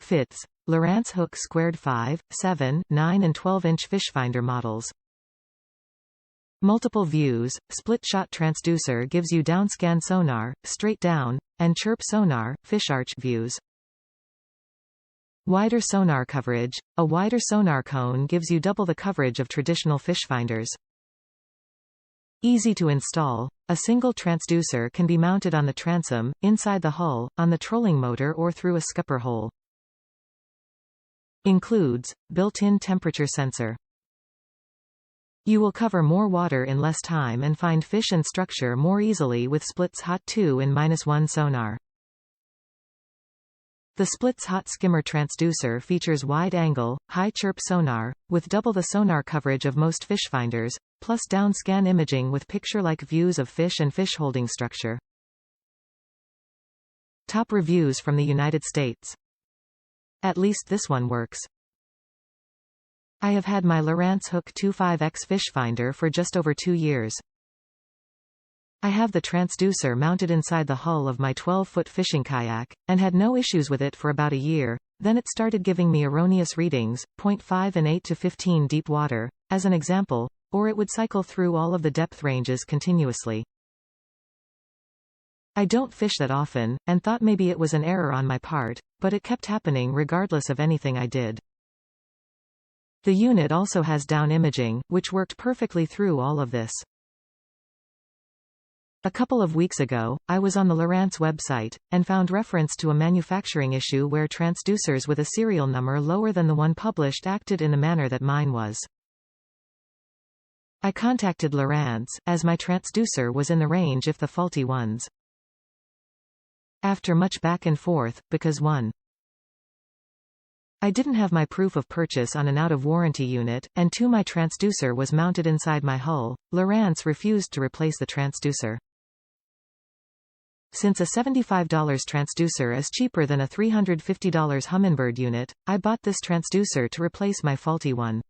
Fits: Lowrance HOOK² 5, 7, 9 and 12-inch fishfinder models. Multiple views: SplitShot Transducer gives you DownScan sonar, straight down, and CHIRP sonar, fish arch views. Wider sonar coverage: a wider sonar cone gives you double the coverage of traditional fishfinders. Easy to install: a single transducer can be mounted on the transom, inside the hull, on the trolling motor or through a scupper hole. Includes built-in temperature sensor. You will cover more water in less time and find fish and structure more easily with SplitShot HOOK2 in -1 sonar. The SplitShot Skimmer Transducer features wide-angle, high CHIRP sonar, with double the sonar coverage of most fishfinders, plus DownScan imaging with picture-like views of fish and fish holding structure. Top reviews from the United States. At least this one works. I have had my Lowrance HOOK2 5X fishfinder for just over 2 years. I have the transducer mounted inside the hull of my 12-foot fishing kayak, and had no issues with it for about a year. Then it started giving me erroneous readings, 0.5 and 8 to 15 deep water, as an example, or it would cycle through all of the depth ranges continuously. I don't fish that often, and thought maybe it was an error on my part, but it kept happening regardless of anything I did. The unit also has down imaging, which worked perfectly through all of this. A couple of weeks ago, I was on the Lowrance website, and found reference to a manufacturing issue where transducers with a serial number lower than the one published acted in the manner that mine was. I contacted Lowrance, as my transducer was in the range if the faulty ones. After much back and forth, because 1. I didn't have my proof of purchase on an out-of-warranty unit, and 2. My transducer was mounted inside my hull. Lowrance refused to replace the transducer. Since a $75 transducer is cheaper than a $350 Humminbird unit, I bought this transducer to replace my faulty one.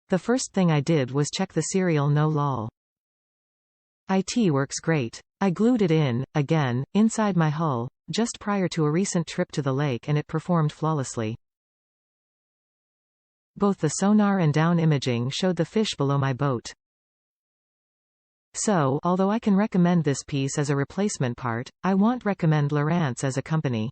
The first thing I did was check the serial no lol. It works great. I glued it in, again, inside my hull, just prior to a recent trip to the lake, and it performed flawlessly. Both the sonar and down imaging showed the fish below my boat. So, although I can recommend this piece as a replacement part, I won't recommend Lowrance as a company.